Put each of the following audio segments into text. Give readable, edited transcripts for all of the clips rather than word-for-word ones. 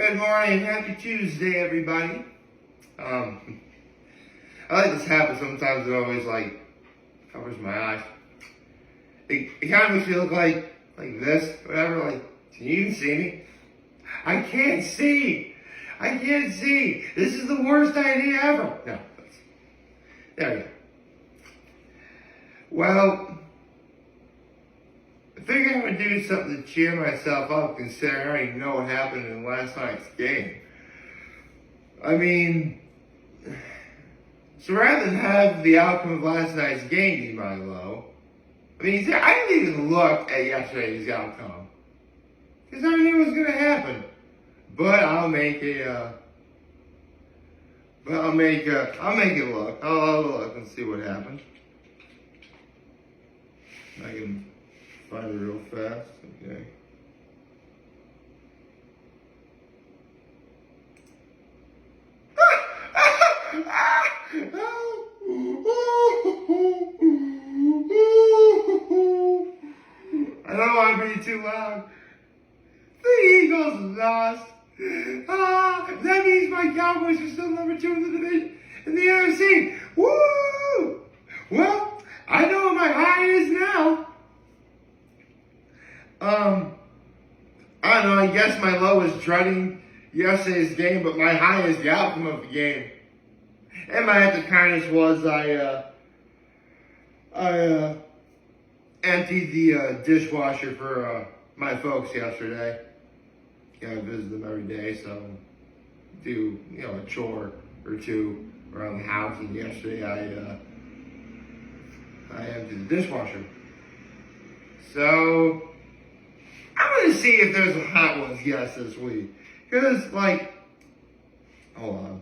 Good morning, happy Tuesday, everybody. I like this habit. Sometimes it always covers my eyes. It kind of makes me look like this, whatever. Like, can you even see me? I can't see. This is the worst idea ever. No, there we go. Well, I figured I would do something to cheer myself up, considering I already know what happened in last night's game. I mean, so rather than have the outcome of last night's game be my low, I didn't even look at yesterday's outcome, because I knew it was going to happen. But I'll make it look. I'll look and see what happened. I can find it real fast. Okay. I don't want to be too loud. The Eagles lost. That means my Cowboys are still number 2 in the division in the NFC. Woo! Well, I know what my high is now. I don't know, I guess my low is dreading yesterday's game, but my high is the outcome of the game. And my act of kindness was I emptied the dishwasher for my folks yesterday. I visit them every day, so do a chore or two around the house. And yesterday I emptied the dishwasher. So I'm gonna see if there's a Hot Ones guess this week, because hold on.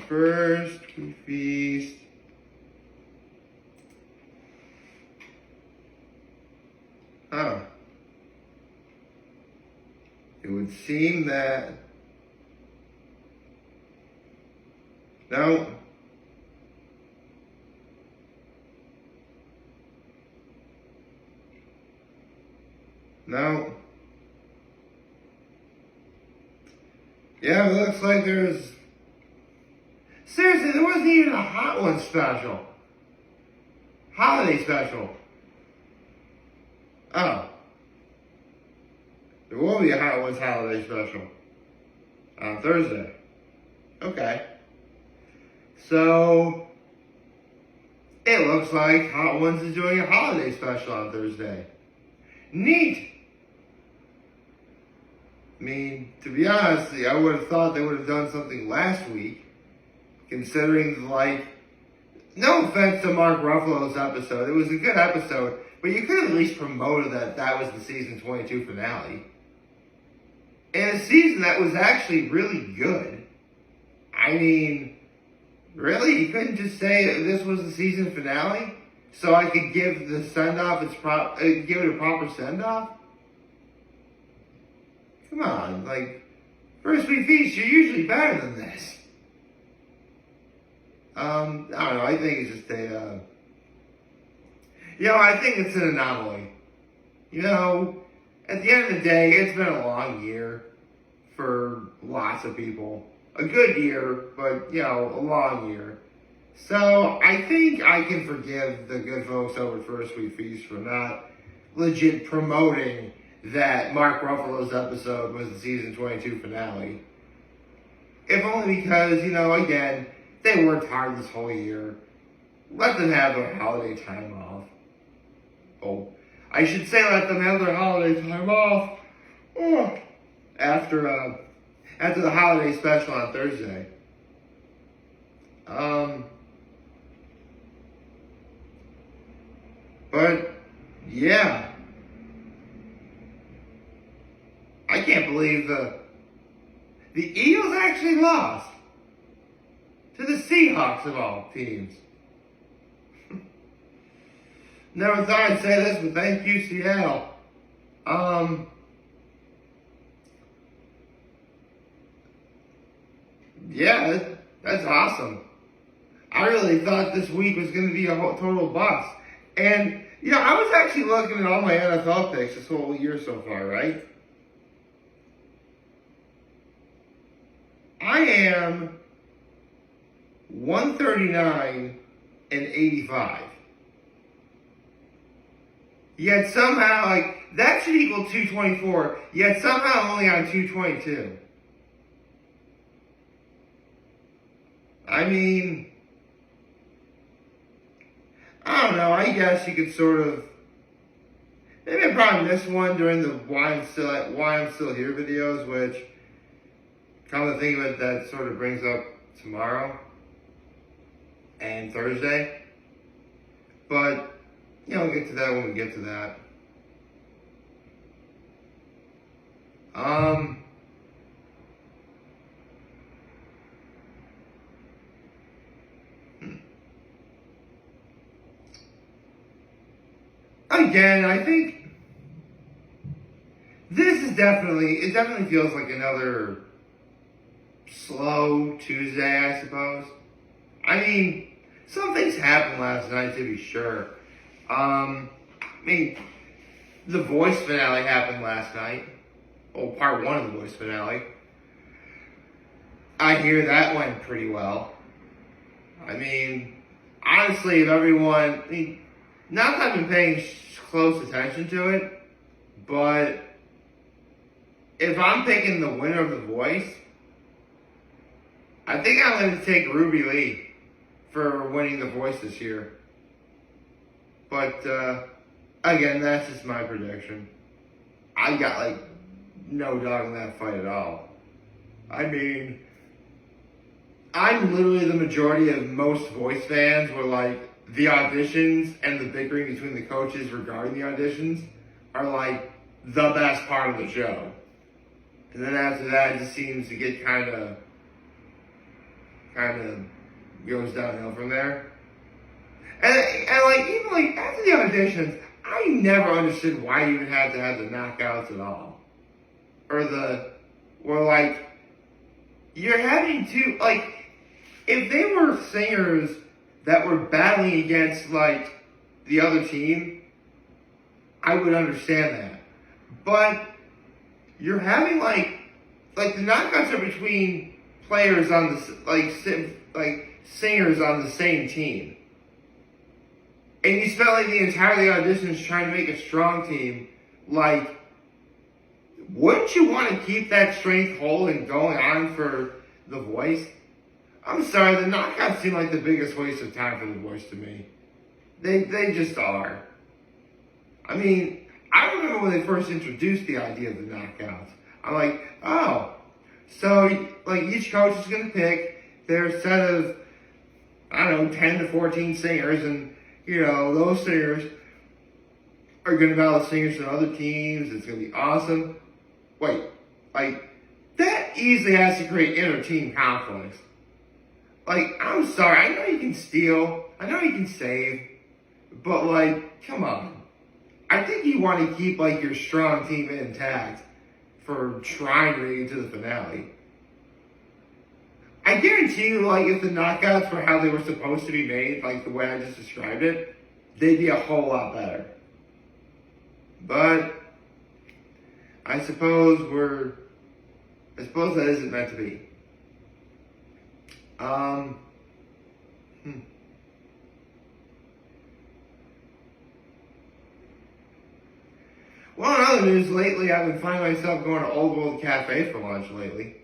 First we feast. It would seem that no. Yeah, it looks like there's... Seriously, there wasn't even a Hot One special. Holiday special. Oh. There will be a Hot Ones holiday special on Thursday. Okay. So, it looks like Hot Ones is doing a holiday special on Thursday. Neat. To be honest, I would have thought they would have done something last week, considering, no offense to Mark Ruffalo's episode, it was a good episode, but you could have at least promoted that was the season 22 finale. And a season that was actually really good. Really? You couldn't just say this was the season finale, so I could give the send-off give it a proper send-off? Come on, First Week Feast, you're usually better than this. I don't know, I think it's just I think it's an anomaly. At the end of the day, it's been a long year for lots of people. A good year, but, a long year. So, I think I can forgive the good folks over at First Week Feast for not legit promoting that Mark Ruffalo's episode was the season 22 finale. If only because, again, they worked hard this whole year. Let them have their holiday time off. Oh, I should say let them have their holiday time off. After the holiday special on Thursday. But, yeah. I can't believe the Eagles actually lost to the Seahawks of all teams. Never thought I'd say this, but thank you, Seattle. Yeah, that's awesome. I really thought this week was going to be a total bust. And, I was actually looking at all my NFL picks this whole year so far, right? I am 139 and 85. Yet somehow, like, that should equal 224, yet somehow I'm only on 222. I mean, I don't know, I guess you could sort of, maybe I probably missed one during the Why I'm Still Here videos, which, come to think of it, that sort of brings up tomorrow and Thursday. But, we'll get to that when we get to that. Again, I think it definitely feels like another slow Tuesday, I suppose. I mean, some things happened last night, to be sure. The Voice finale happened last night. Well, part one of the Voice finale. I hear that went pretty well. I mean, honestly, if everyone, not that I've been paying close attention to it, but if I'm picking the winner of The Voice, I think I'm going to take Ruby Lee for winning The Voice this year. But, again, that's just my prediction. I got, no dog in that fight at all. I mean, I'm literally the majority of most Voice fans were the auditions and the bickering between the coaches regarding the auditions are the best part of the show. And then after that, it just seems to get kind of goes downhill from there. And even after the auditions, I never understood why you even had to have the knockouts at all. You're having to, if they were singers that were battling against, the other team, I would understand that. But you're having, the knockouts are between players on the, singers on the same team. And you spent, the entirety of the auditions trying to make a strong team. Wouldn't you want to keep that strength whole and going on for The Voice? I'm sorry, the knockouts seem like the biggest waste of time for The Voice to me. They just are. I mean, I remember when they first introduced the idea of the knockouts. I'm like, oh, so each coach is going to pick their set of, 10 to 14 singers, and those singers are going to battle singers from other teams. It's going to be awesome. Wait, that easily has to create inter-team conflicts. I'm sorry, I know you can steal, I know you can save, but come on. I think you want to keep your strong team intact for trying to make it to the finale. I guarantee you, if the knockouts were how they were supposed to be made, the way I just described it, they'd be a whole lot better. But I suppose that isn't meant to be. Well, in other news, lately I've been finding myself going to Old World Cafe for lunch lately.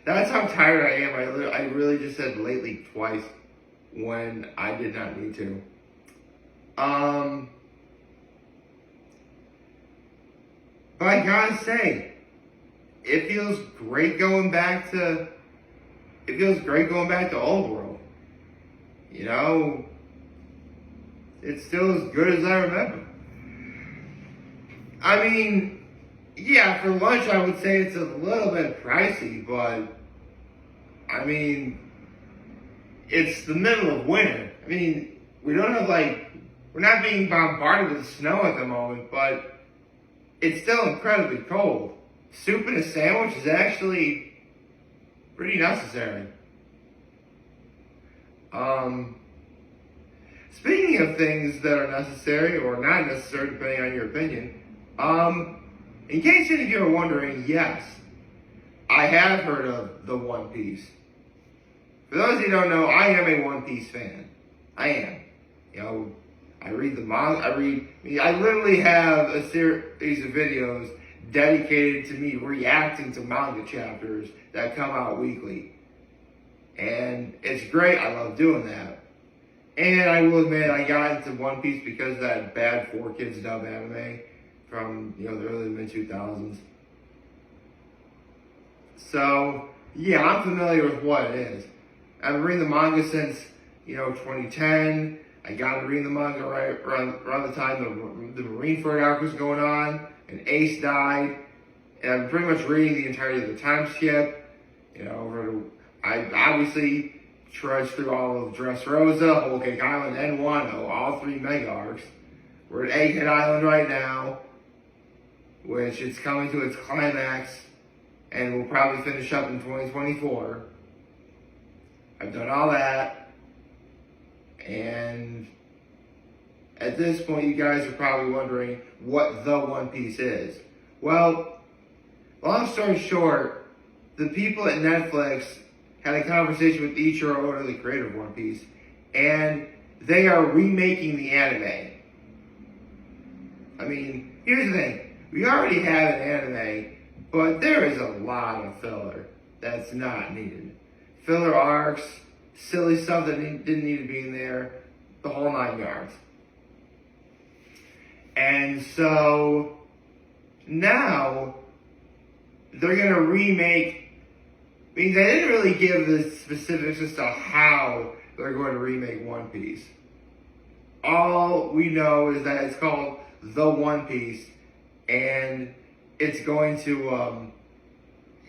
That's how tired I am. I really just said lately twice when I did not need to. But I gotta say, it feels great going back to Old World. It's still as good as I remember. I mean, yeah, for lunch I would say it's a little bit pricey, but I mean, it's the middle of winter. I mean, we don't have we're not being bombarded with snow at the moment, but it's still incredibly cold. Soup and a sandwich is actually pretty necessary. Speaking of things that are necessary or not necessary, depending on your opinion, in case any of you are wondering, yes, I have heard of the One Piece. For those who don't know, I am a One Piece fan. I am. You know, I read the manga. I literally have a series of videos dedicated to me reacting to manga chapters that come out weekly. And it's great. I love doing that. And I will admit, I got into One Piece because of that bad 4Kids dub anime from, the early mid-2000s. So, yeah, I'm familiar with what it is. I've been reading the manga since, 2010. I got to read the manga right around the time the Marineford arc was going on, and Ace died. And I'm pretty much reading the entirety of the time skip. I obviously trudged through all of Dressrosa, Whole Cake Island, and Wano, all 3 mega arcs. We're at Egghead Island right now, which is coming to its climax, and we'll probably finish up in 2024. I've done all that, and at this point, you guys are probably wondering what the One Piece is. Well, long story short, the people at Netflix had a conversation with Ichiro Oda, the creator of One Piece, and they are remaking the anime. I mean, here's the thing. We already have an anime, but there is a lot of filler that's not needed. Filler arcs, silly stuff that didn't need to be in there, the whole 9 yards. And so, now, they're going to remake. I mean, they didn't really give the specifics as to how they're going to remake One Piece. All we know is that it's called The One Piece, and it's going to,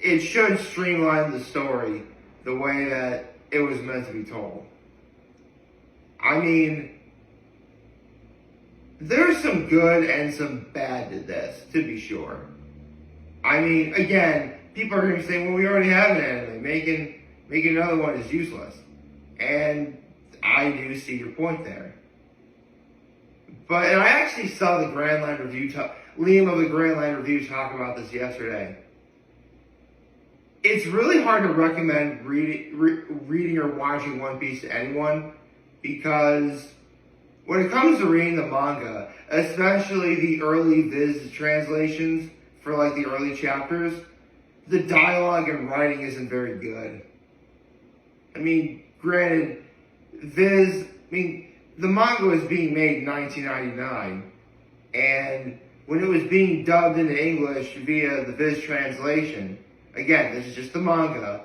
it should streamline the story the way that it was meant to be told. I mean, there's some good and some bad to this, to be sure. I mean, again, people are going to say, well, we already have an anime. Making another one is useless. And I do see your point there. And I actually saw the Grand Line Review, Liam of the Grand Line Review talk about this yesterday. It's really hard to recommend reading or watching One Piece to anyone, because when it comes to reading the manga, especially the early Viz translations for like the early chapters, the dialogue and writing isn't very good. I mean, granted, the manga was being made in 1999, and when it was being dubbed into English via the Viz translation, again, this is just the manga,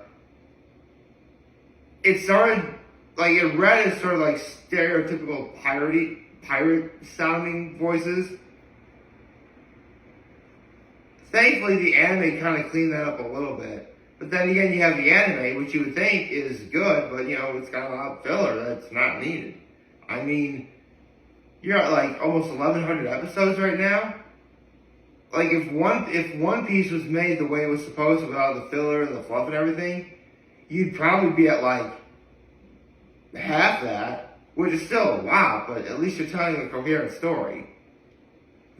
it read as sort of like stereotypical pirate sounding voices. Thankfully, the anime kind of cleaned that up a little bit. But then again, you have the anime, which you would think is good, but it's got a lot of filler that's not needed. I mean, you're at like almost 1,100 episodes right now. Like if One Piece was made the way it was supposed to, without the filler and the fluff and everything, you'd probably be at like half that, which is still a lot, but at least you're telling a coherent story.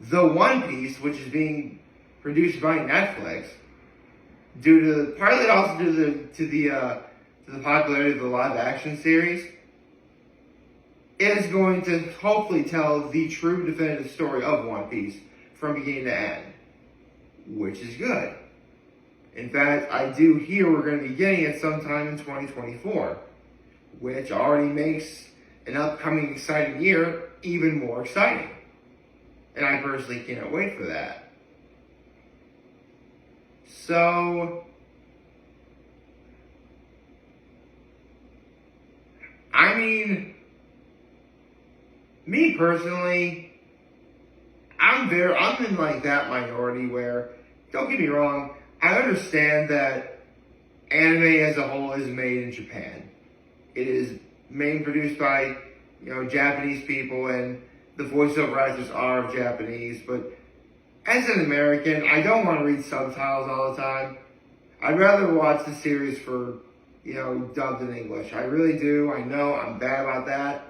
The One Piece, which is being produced by Netflix, partly also due to the popularity of the live action series, is going to hopefully tell the true definitive story of One Piece from beginning to end, which is good. In fact, I do hear we're going to be getting it sometime in 2024, which already makes an upcoming exciting year even more exciting. And I personally can't wait for that. So, I mean, me personally, I'm in like that minority where, don't get me wrong, I understand that anime as a whole is made in Japan. It is mainly produced by, Japanese people, and the voiceover actors are Japanese, but as an American, I don't want to read subtitles all the time. I'd rather watch the series for, dubbed in English. I really do. I know I'm bad about that.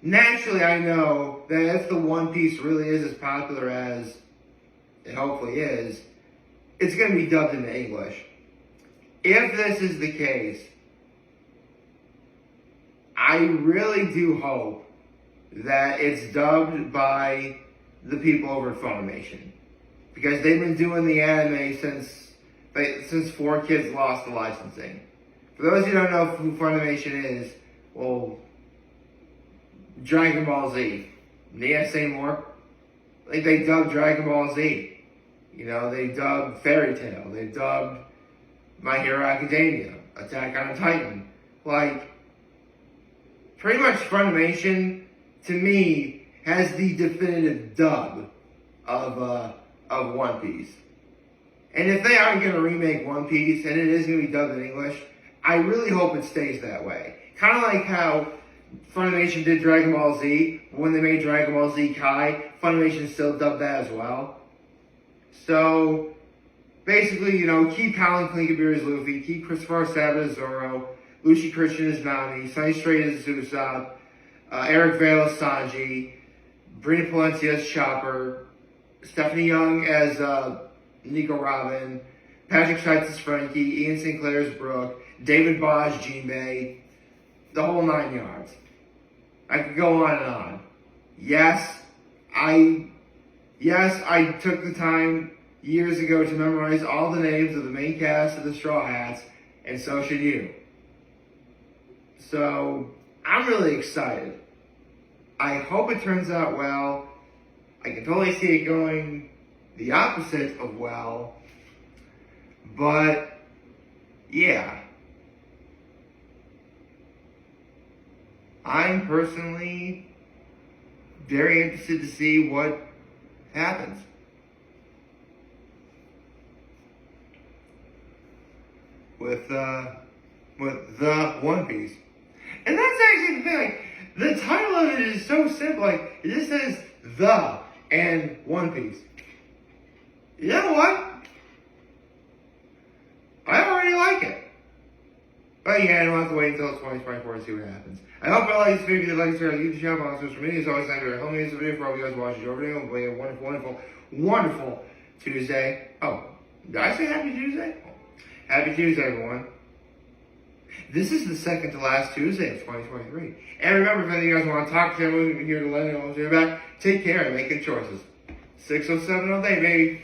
Naturally, I know that if the One Piece really is as popular as it hopefully is, it's going to be dubbed into English. if this is the case, I really do hope that it's dubbed by the people over at Funimation. Because they've been doing the anime since 4Kids lost the licensing. For those who don't know who Funimation is, well, Dragon Ball Z. Need I say more? Like, they dubbed Dragon Ball Z. You know, they dubbed Fairy Tail. They dubbed My Hero Academia, Attack on Titan. Like, pretty much Funimation, to me, has the definitive dub of One Piece. And if they are going to remake One Piece, and it is going to be dubbed in English, I really hope it stays that way. Kind of like how Funimation did Dragon Ball Z. When they made Dragon Ball Z Kai, Funimation still dubbed that as well. So, basically, you know, keep Colin Klinkabir as Luffy, keep Christopher Sabat as Zoro, Lucy Christian as Nami, Sunny Strait as Usopp, Eric Vale as Sanji, Brina Palencia as Chopper, Stephanie Young as Nico Robin, Patrick Seitz as Frankie, Ian Sinclair as Brooke, David Baugh as Jinbei, the whole 9 yards. I could go on and on. Yes, I took the time years ago to memorize all the names of the main cast of the Straw Hats, and so should you. So, I'm really excited. I hope it turns out well. I can totally see it going the opposite of well. But, yeah. I'm personally very interested to see what happens. With the One Piece. And that's actually the thing, like, the title of it is so simple, like, it just says The and One Piece. You know what? I already like it. But yeah, I don't have to wait until 2024 to see what happens. I hope you like this video. If you like this video, YouTube channel, on social media. As always, thank you for helping me in this video. For all you guys watching your video, hopefully a wonderful, wonderful, wonderful Tuesday. Oh, did I say Happy Tuesday? Happy Tuesday, everyone. This is the second to last Tuesday of 2023. And remember, if any of you guys want to talk to me, here to let me know what's your back. Take care and make good choices. 607 all day, baby.